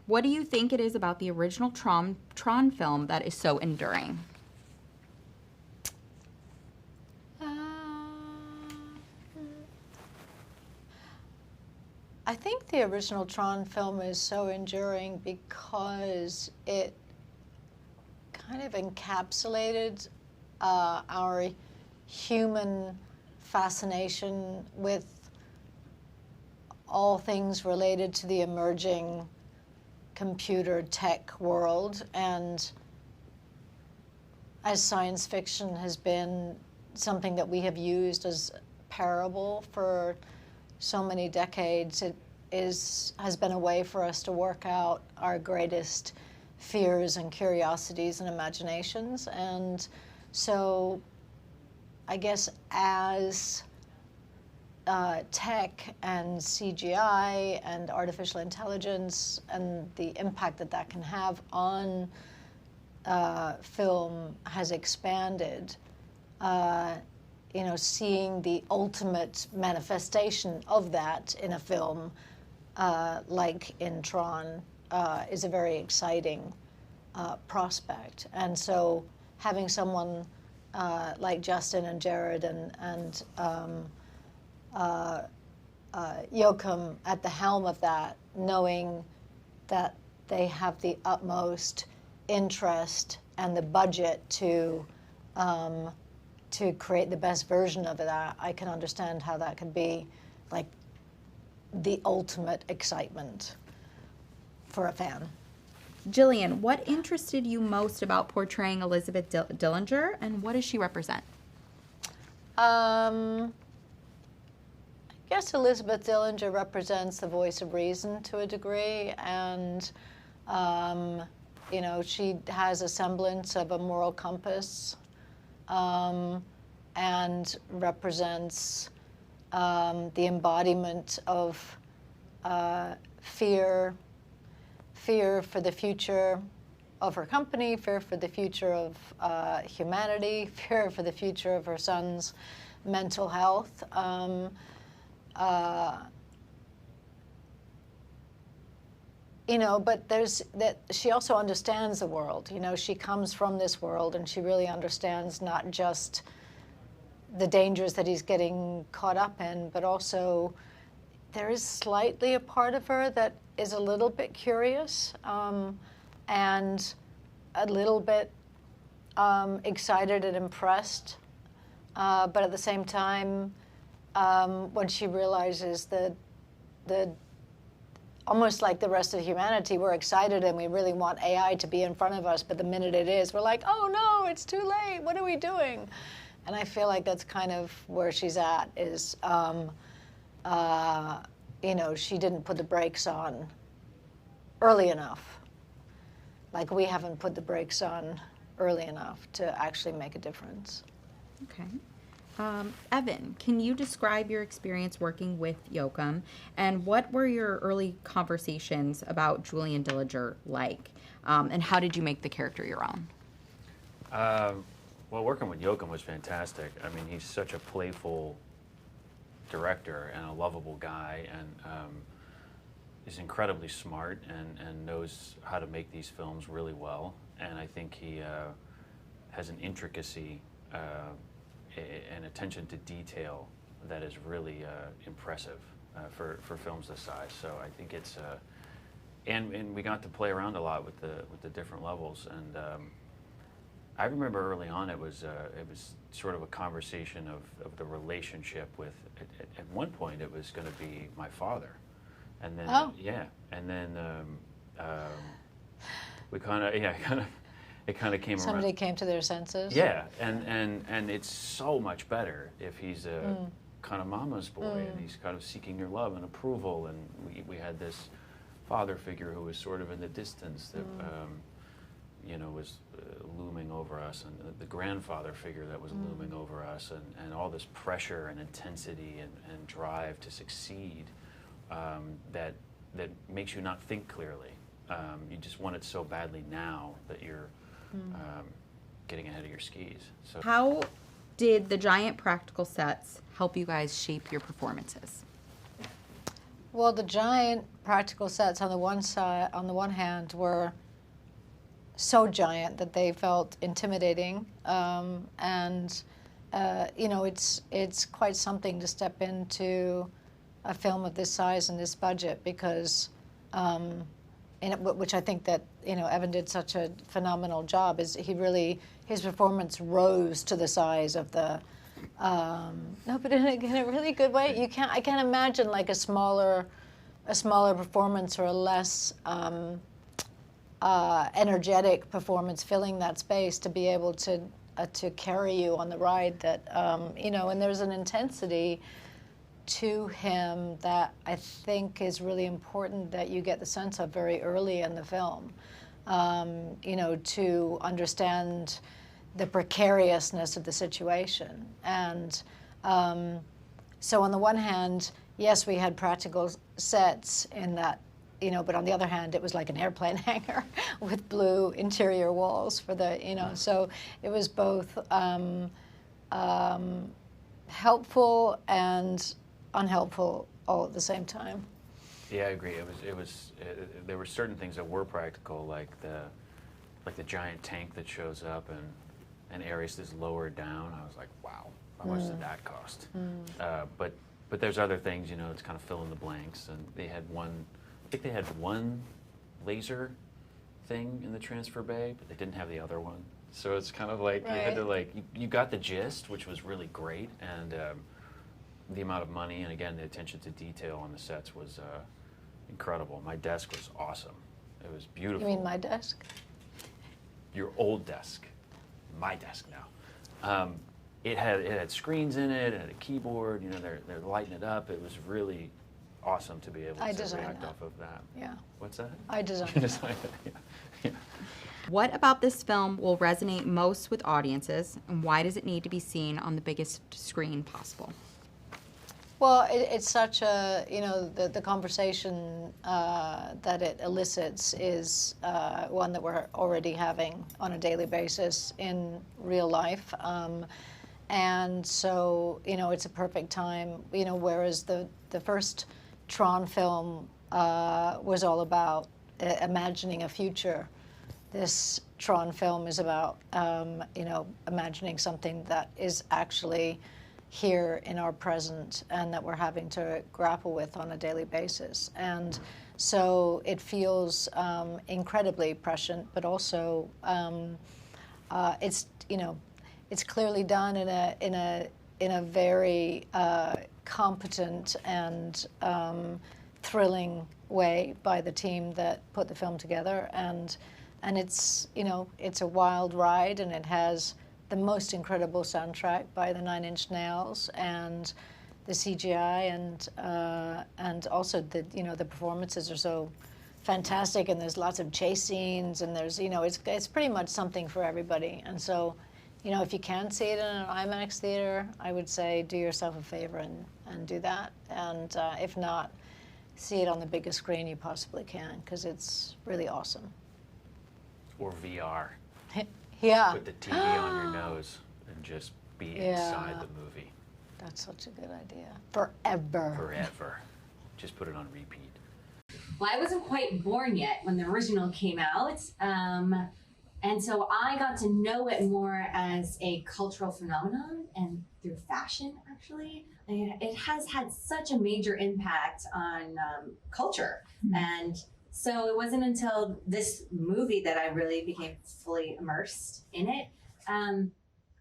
What do you think it is about the original Tron film that is so enduring? I think the original Tron film is so enduring because it kind of encapsulated our human fascination with all things related to the emerging computer tech world. And as science fiction has been something that we have used as parable for so many decades, it has been a way for us to work out our greatest fears and curiosities and imaginations. And so I guess as tech and CGI and artificial intelligence and the impact that that can have on film has expanded, you know, seeing the ultimate manifestation of that in a film, like in Tron, is a very exciting prospect. And so having someone like Justin and Jared and Joachim at the helm of that, knowing that they have the utmost interest and the budget to create the best version of that, I can understand how that could be like the ultimate excitement for a fan. Gillian, what interested you most about portraying Elisabeth Dillinger, and what does she represent? I guess Elisabeth Dillinger represents the voice of reason to a degree, and you know, she has a semblance of a moral compass, and represents the embodiment of fear for the future of her company, fear for the future of humanity, fear for the future of her son's mental health. You know, but there's that she also understands the world. You know, she comes from this world, and she really understands not just the dangers that he's getting caught up in, but also there is slightly a part of her that is a little bit curious, and a little bit excited and impressed. But at the same time, when she realizes that almost like the rest of humanity, we're excited and we really want AI to be in front of us, but the minute it is, we're like, oh no, it's too late, what are we doing? And I feel like that's kind of where she's at, is, you know, she didn't put the brakes on early enough. Like, we haven't put the brakes on early enough to actually make a difference. Okay. Evan, can you describe your experience working with Joachim, and what were your early conversations about Julian Dillinger like, and how did you make the character your own? Well, working with Joachim was fantastic. I mean, he's such a playful director and a lovable guy, and he's incredibly smart and knows how to make these films really well. And I think he has an intricacy and attention to detail that is really impressive for films this size. So I think it's and we got to play around a lot with the different levels. And I remember early on it was sort of a conversation of the relationship with. At one point it was going to be my father, and then and then we kind of it kind of came around. Somebody came to their senses? Yeah, and it's so much better if he's a kind of mama's boy, and he's kind of seeking your love and approval, and we had this father figure who was sort of in the distance that, you know, was looming over us, and the grandfather figure that was looming over us, and all this pressure and intensity and drive to succeed that makes you not think clearly. You just want it so badly now that you're getting ahead of your skis. So How did the giant practical sets help you guys shape your performances? Well, the giant practical sets on the one hand, were so giant that they felt intimidating, and it's quite something to step into a film of this size and this budget because, which I think that Evan did such a phenomenal job. Is his performance rose to the size of the. No, but in a really good way. I can't imagine like a smaller performance or a less energetic performance filling that space to be able to carry you on the ride that and there's an intensity to him that I think is really important that you get the sense of very early in the film, to understand the precariousness of the situation. And so on the one hand, yes, we had practical sets in that, but on the other hand, it was like an airplane hangar with blue interior walls for the, so it was both helpful and unhelpful all at the same time. Yeah, I agree. There were certain things that were practical, like the giant tank that shows up and Ares is lowered down. I was like, wow, how much did that cost? But there's other things, it's kind of fill in the blanks. And they had one laser thing in the transfer bay, but they didn't have the other one. So it's kind of like, right. You had to you got the gist, which was really great. And the amount of money, and again, the attention to detail on the sets was incredible. My desk was awesome. It was beautiful. You mean my desk? Your old desk. My desk now. It had screens in it. It had a keyboard. They're lighting it up. It was really awesome to be able to react off of that. Yeah. What's that? I designed it. Yeah. What about this film will resonate most with audiences, and why does it need to be seen on the biggest screen possible? Well, it's such a, the conversation that it elicits is one that we're already having on a daily basis in real life. And so, it's a perfect time, whereas the first Tron film was all about imagining a future. This Tron film is about, imagining something that is actually here in our present and that we're having to grapple with on a daily basis. And so it feels incredibly prescient, but also it's clearly done in a very competent and thrilling way by the team that put the film together. And it's it's a wild ride, and it has the most incredible soundtrack by the Nine Inch Nails, and the CGI, and also the performances are so fantastic, and there's lots of chase scenes, and there's it's pretty much something for everybody. And so if you can see it in an IMAX theater, I would say do yourself a favor and do that. And if not, see it on the biggest screen you possibly can, because it's really awesome. Or VR. Yeah. Put the TV on your nose and just be inside the movie. That's such a good idea. Forever. Forever. Just put it on repeat. Well, I wasn't quite born yet when the original came out. And so I got to know it more as a cultural phenomenon and through fashion, actually. It has had such a major impact on culture. Mm-hmm. And so it wasn't until this movie that I really became fully immersed in it.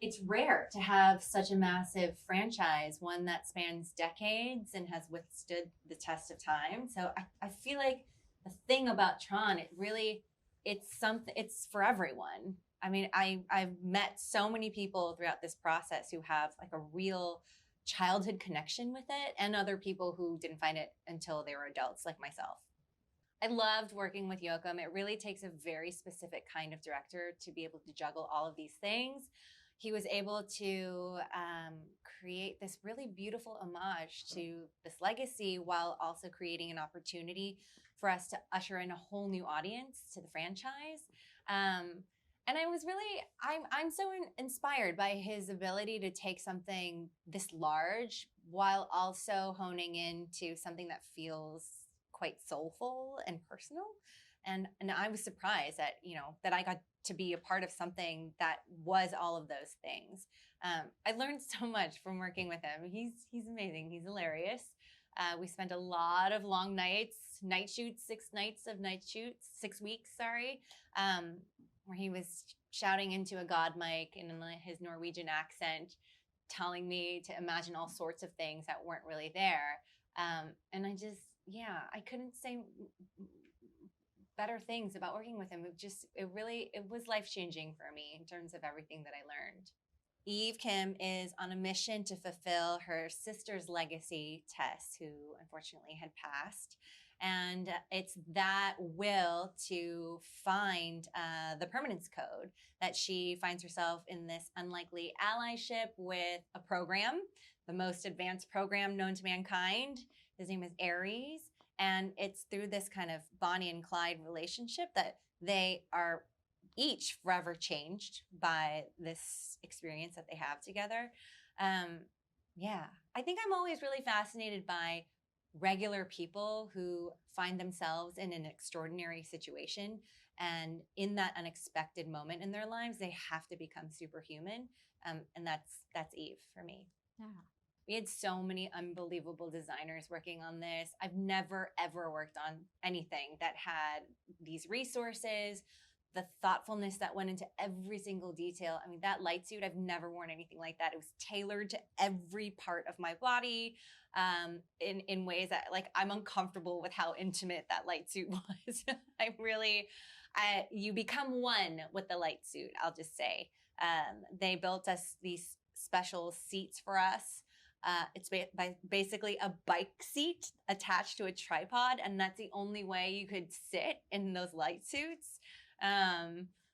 It's rare to have such a massive franchise, one that spans decades and has withstood the test of time. So I feel like the thing about Tron, it's for everyone. I mean, I've met so many people throughout this process who have like a real childhood connection with it, and other people who didn't find it until they were adults, like myself. I loved working with Joachim. It really takes a very specific kind of director to be able to juggle all of these things. He was able to create this really beautiful homage to this legacy while also creating an opportunity for us to usher in a whole new audience to the franchise. And And I was really, I'm so inspired by his ability to take something this large while also honing into something that feels quite soulful and personal. And I was surprised that, you know, that I got to be a part of something that was all of those things. I learned so much from working with him. He's amazing. He's hilarious. We spent a lot of long nights, night shoots, 6 nights of night shoots, 6 weeks, sorry, where he was shouting into a God mic in his Norwegian accent, telling me to imagine all sorts of things that weren't really there. And I just, yeah, I couldn't say better things about working with him. It was life-changing for me in terms of everything that I learned. Eve Kim is on a mission to fulfill her sister's legacy, Tess, who unfortunately had passed. And it's that will to find the permanence code that she finds herself in this unlikely allyship with a program, the most advanced program known to mankind. His name is Ares. And it's through this kind of Bonnie and Clyde relationship that they are each forever changed by this experience that they have together. Yeah, I think I'm always really fascinated by regular people who find themselves in an extraordinary situation. And in that unexpected moment in their lives, they have to become superhuman. And that's Eve for me. Yeah. We had so many unbelievable designers working on this. I've never, ever worked on anything that had these resources, the thoughtfulness that went into every single detail. I mean, that light suit, I've never worn anything like that. It was tailored to every part of my body in ways that, like, I'm uncomfortable with how intimate that light suit was. You become one with the light suit, I'll just say. They built us these special seats for us. It's basically a bike seat attached to a tripod, and that's the only way you could sit in those light suits.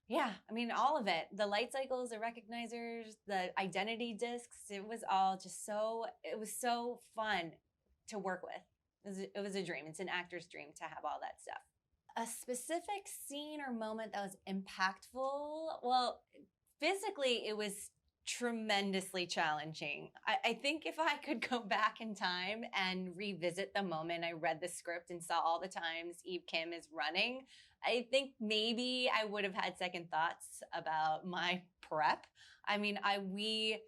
Yeah, I mean, all of it. The light cycles, the recognizers, the identity discs, it was all just it was so fun to work with. It was a dream. It's an actor's dream to have all that stuff. A specific scene or moment that was impactful, well, physically, it was tremendously challenging. I think if I could go back in time and revisit the moment I read the script and saw all the times Eve Kim is running, I think maybe I would have had second thoughts about my prep. I mean, we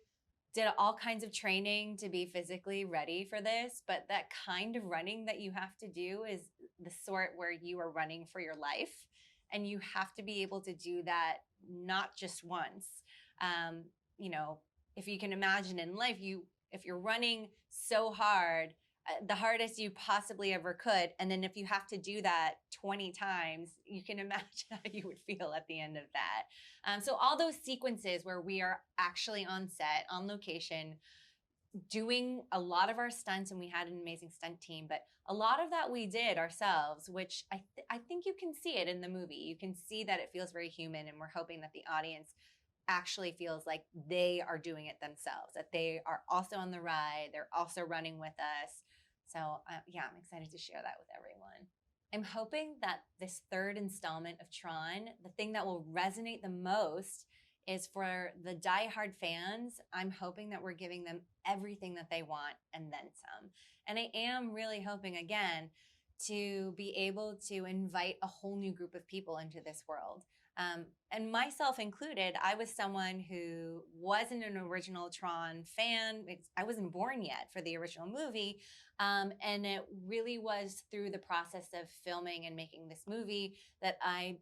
did all kinds of training to be physically ready for this, but that kind of running that you have to do is the sort where you are running for your life, and you have to be able to do that not just once. You know, if you can imagine in life, if you're running so hard, the hardest you possibly ever could, and then if you have to do that 20 times, you can imagine how you would feel at the end of that. So all those sequences where we are actually on set, on location, doing a lot of our stunts, and we had an amazing stunt team, but a lot of that we did ourselves, which I think you can see it in the movie. You can see that it feels very human, and we're hoping that the audience actually feels like they are doing it themselves, that they are also on the ride, they're also running with us. So yeah, I'm excited to share that with everyone. I'm hoping that this third installment of Tron, the thing that will resonate the most is for the diehard fans. I'm hoping that we're giving them everything that they want and then some. And I am really hoping, again, to be able to invite a whole new group of people into this world. And myself included, I was someone who wasn't an original Tron fan. I wasn't born yet for the original movie. And it really was through the process of filming and making this movie that I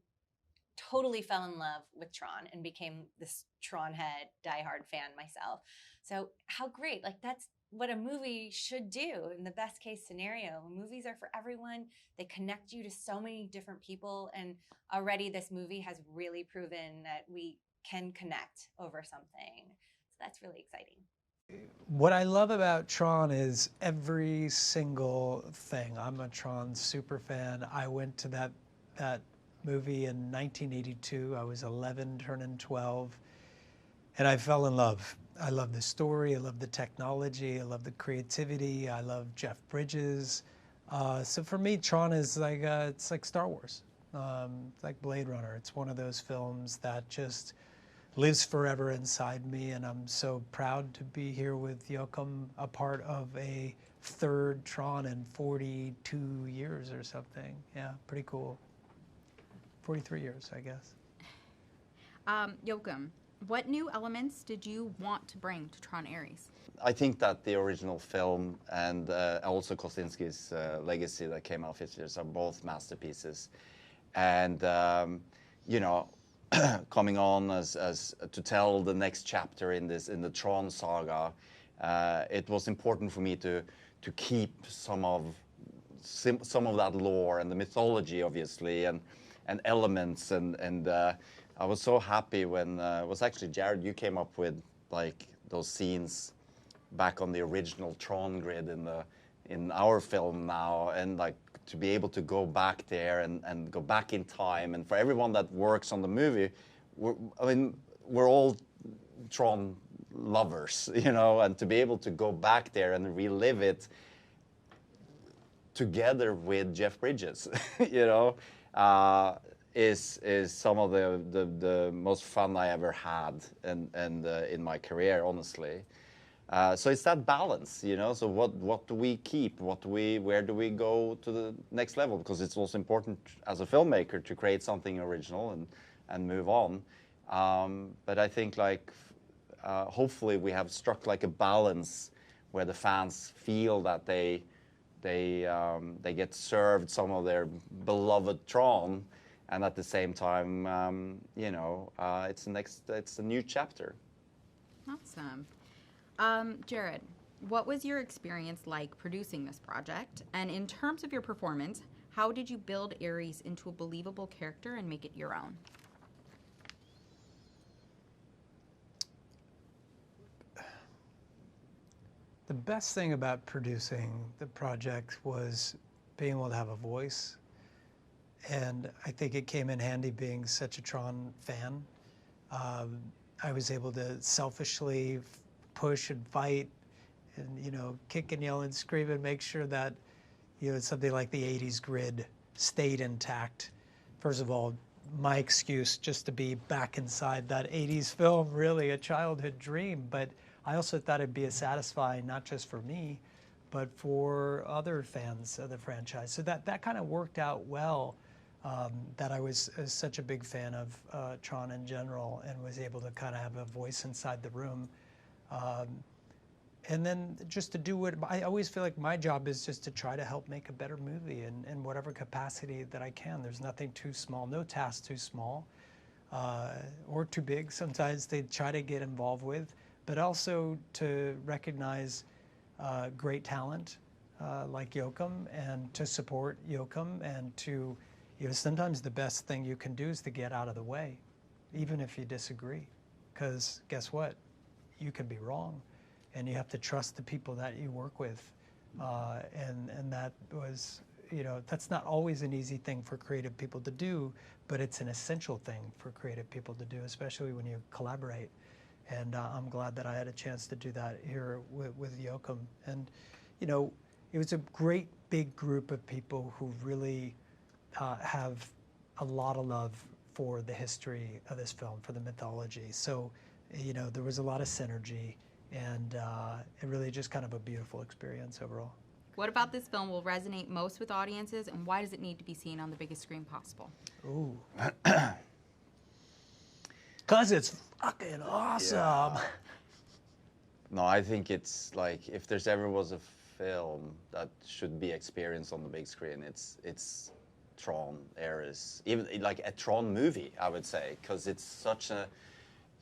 totally fell in love with Tron and became this Tron head diehard fan myself. So how great, like that's what a movie should do in the best case scenario. Movies are for everyone. They connect you to so many different people. And already this movie has really proven that we can connect over something. So that's really exciting. What I love about Tron is every single thing. I'm a Tron super fan. I went to that movie in 1982. I was 11, turning 12. And I fell in love. I love the story, I love the technology, I love the creativity, I love Jeff Bridges. So for me, Tron is like, it's like Star Wars. like Blade Runner. It's one of those films that just lives forever inside me, and I'm so proud to be here with Joachim, a part of a third Tron in 42 years or something. Yeah, pretty cool. 43 years, I guess. Joachim, what new elements did you want to bring to Tron Ares? I think that the original film and also Kosinski's Legacy that came out 50 years are both masterpieces. And, you know, coming on as to tell the next chapter in the Tron saga, it was important for me to keep some of that lore and the mythology, obviously, and elements. And I was so happy when it was actually Jared, you came up with like those scenes back on the original Tron grid in our film now, and like to be able to go back there and go back in time. And for everyone that works on the movie, we're all Tron lovers, you know, and to be able to go back there and relive it together with Jeff Bridges, you know, is some of the most fun I ever had and in my career, honestly. So it's that balance, you know. So what do we keep? Where do we go to the next level? Because it's also important as a filmmaker to create something original and move on. But I think like hopefully we have struck like a balance where the fans feel that they get served some of their beloved Tron, and at the same time, you know, it's a new chapter. Awesome. Jared, what was your experience like producing this project? And in terms of your performance, how did you build Ares into a believable character and make it your own? The best thing about producing the project was being able to have a voice. And I think it came in handy being such a Tron fan. I was able to selfishly push and fight and, you know, kick and yell and scream and make sure that, you know, something like the 80s grid stayed intact. First of all, my excuse just to be back inside that 80s film, really a childhood dream. But I also thought it'd be as satisfying, not just for me, but for other fans of the franchise. So that kind of worked out well, that I was such a big fan of Tron in general and was able to kind of have a voice inside the room. And then just to do it, I always feel like my job is just to try to help make a better movie in whatever capacity that I can. There's nothing too small, no task too small or too big. Sometimes they try to get involved with, but also to recognize great talent like Joachim and to support Joachim and to, you know, sometimes the best thing you can do is to get out of the way, even if you disagree, because guess what? You can be wrong, and you have to trust the people that you work with. And that was, you know, that's not always an easy thing for creative people to do, but it's an essential thing for creative people to do, especially when you collaborate. And I'm glad that I had a chance to do that here with Joachim. And, you know, it was a great big group of people who really have a lot of love for the history of this film, for the mythology. So, you know, there was a lot of synergy, and it really just kind of a beautiful experience overall. What about this film will resonate most with audiences, and why does it need to be seen on the biggest screen possible? Ooh. Because it's fucking awesome. Yeah. No, I think it's like, if there's ever was a film that should be experienced on the big screen, it's Tron Ares. Even like a Tron movie, I would say, because it's such an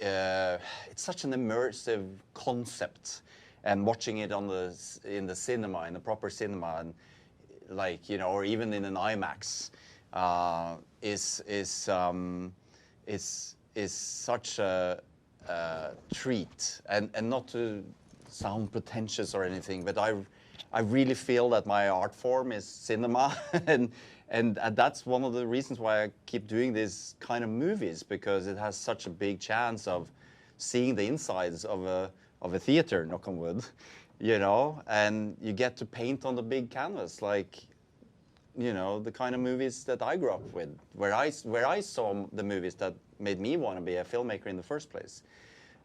immersive concept, and watching it in the cinema, in the proper cinema, and like, you know, or even in an IMAX, is such a treat. And not to sound pretentious or anything, but I really feel that my art form is cinema, and that's one of the reasons why I keep doing these kind of movies, because it has such a big chance of seeing the insides of a theater, knock on wood, you know, and you get to paint on the big canvas. Like, you know, the kind of movies that I grew up with, where I saw the movies that made me want to be a filmmaker in the first place.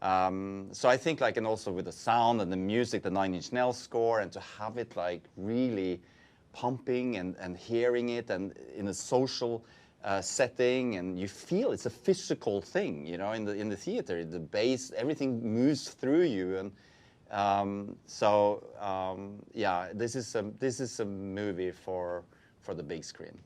So I think like, and also with the sound and the music, the Nine Inch Nails score, and to have it like really pumping and hearing it and in a social setting, and you feel it's a physical thing, you know, in the theater, the bass, everything moves through you, and yeah, this is a movie for the big screen.